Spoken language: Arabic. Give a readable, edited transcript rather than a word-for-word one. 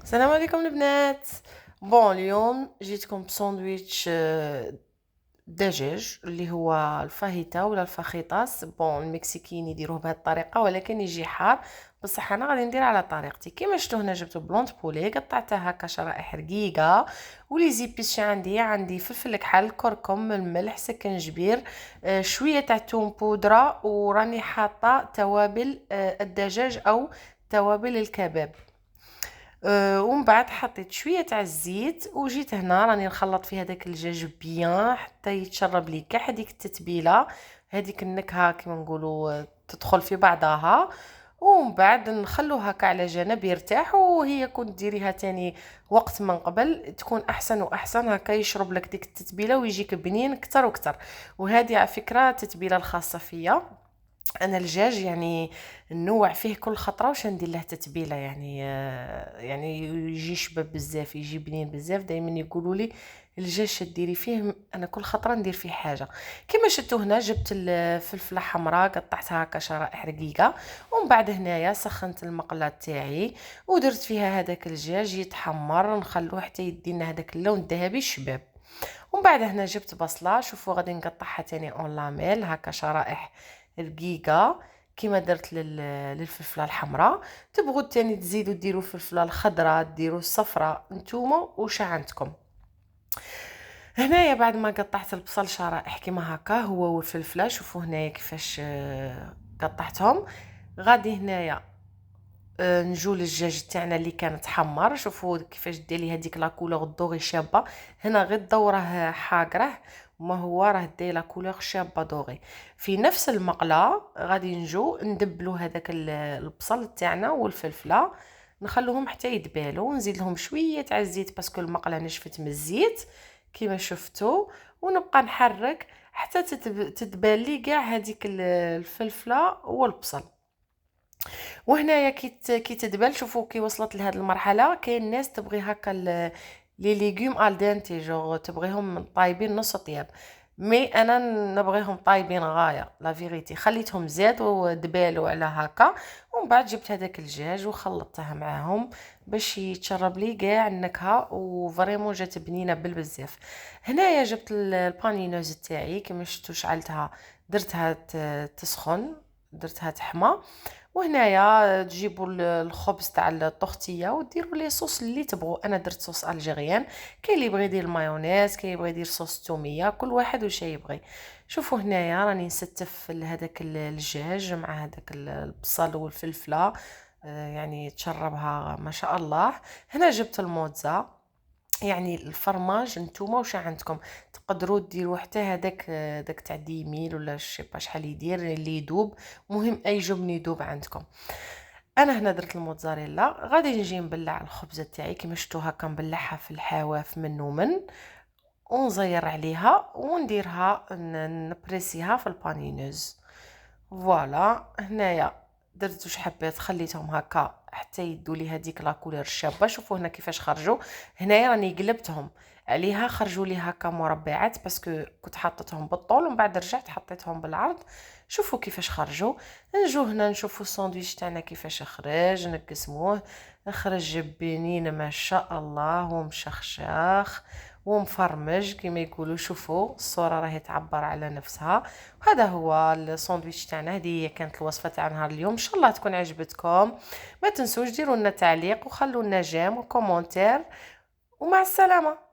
السلام عليكم البنات. بون اليوم جيتكم بساندويتش دجاج اللي هو الفاهيتا ولا الفاخيطاس. بون المكسيكيين يديروه بهذه الطريقه ولكن يجي حار، بصح انا غادي ندير على طريقتي. كيما شفتوا هنا جبت بلونت بولي قطعتها هكا شرائح رقيقه، ولي زيبيس عندي فلفل كحل، كركم، الملح، سكنجبير، شويه تاع توم بودره، وراني حاطه توابل الدجاج او توابل الكباب. ومن بعد حطيت شويه تاع الزيت وجيت هنا راني نخلط في هذاك الدجاج بيان حتى يتشرب لي كاع هذيك التتبيله، هذيك النكهه كيما نقولوا تدخل في بعضها. ومن بعد نخلوها هكا على جنب يرتاح، وهي كنت ديريها تاني وقت من قبل تكون احسن واحسن، هكا يشرب لك ديك التتبيله ويجيك بنين كتر وكتر. وهذه على فكره التتبيله الخاصه فيا انا. الدجاج يعني نوع فيه كل خطره واش ندير له تتبيله، يعني يجي شباب بزاف، يجي بنين بزاف. دائما يقولوا لي الدجاج ديري فيه، انا كل خطره ندير فيه حاجه. كما شفتوا هنا جبت الفلفله حمراء قطعتها هكا شرائح رقيقه، ومن بعد هنايا سخنت المقله تاعي ودرت فيها هذاك الدجاج يتحمر، نخلوه حتى يدينا هذاك اللون الذهبي الشباب. ومن بعد هنا جبت بصله، شوفوا غادي نقطعها تاني اون لاميل هكا شرائح رقيقه كيما درت للفلفله الحمراء. تبغوا تاني تزيدوا ديروا الفلفله الخضراء، ديروا الصفراء، نتوما واش عندكم. هنايا بعد ما قطعت البصل شرائح كيما هكا هو والفلفله، شوفوا هنايا كيفاش قطعتهم. غادي هنايا نجو للدجاج تاعنا اللي كان تحمر، شوفوا كيفاش ديري هذيك لا كولور الدوري شابه. هنا غير الدوره حاقره، ما هو راه داير لا كولور شابه دوري. في نفس المقله غادي نجو ندبلو هذاك البصل تاعنا والفلفله، نخلوهم حتى يدبالوا، ونزيد لهم شويه تاع الزيت باسكو المقله نشفت من الزيت كيما شفتوا، ونبقى نحرك حتى تدبال لي كاع هذيك الفلفله والبصل. وهنايا كي تدبل، شوفوا كي وصلت لهاد المرحله كاين ناس تبغي هكا لي ليغوم الدنتي، جو تبغيهم طايبين نص طياب. مي انا نبغيهم طايبين غايه لا فيريتي، خليتهم زاد ودبالوا على هكا. ومن بعد جبت هذاك الدجاج وخلطته معاهم باش يتشرب لي كاع النكهه، وفريمون جات بنينه بالبزاف. هنايا جبت البانينوز تاعي كما شفتوا شعلتها، درتها تسخن، درتها تحمى. وهنايا تجيبوا الخبز تاع الطختيه وديروا ليه صوص اللي تبغوا. انا درت صوص الجيريان، كاين اللي يبغي يدير مايونيز، كاين يبغي يدير صوص توميه، كل واحد واش يبغي. شوفوا هنايا راني نستف هذاك الدجاج مع هذاك البصل والفلفله، يعني تشربها ما شاء الله. هنا جبت الموتزا، يعني الفرماج نتوما واش عندكم، تقدروا ديروا حتى هذاك داك تاع ديميل ولا شي با شحال يدير اللي يذوب، مهم اي جبن يذوب عندكم. انا هنا درت الموتزاريلا، غادي نجي نبلع الخبزه تاعي كيما شفتوا هكا، نبلعها في الحواف من ومن، ونزير عليها ونديرها نبريسيها في البانينوز. فوالا هنايا درت واش حبيت، خليتهم هكا حتى يدوا لي هذيك لا كولور الشابه. شوفوا هنا كيفاش خرجوا. هنايا راني قلبتهم عليها، خرجوا لي هكا مربعات باسكو كنت حطيتهم بالطول ومن بعد رجعت حطيتهم بالعرض. شوفوا كيفاش خرجوا. نجو هنا نشوفوا الساندويتش تاعنا كيفاش خرج، نقسموه، خرج بنين ما شاء الله، ومشخشخ ومفرمج كما يقولوا. شوفوا الصوره راهي تعبر على نفسها. وهذا هو الساندويتش تاعنا، هذه هي كانت الوصفه تاع نهار اليوم، ان شاء الله تكون عجبتكم. ما تنسوش ديروا لنا تعليق وخلوا لنا جيم وكومونتير، ومع السلامه.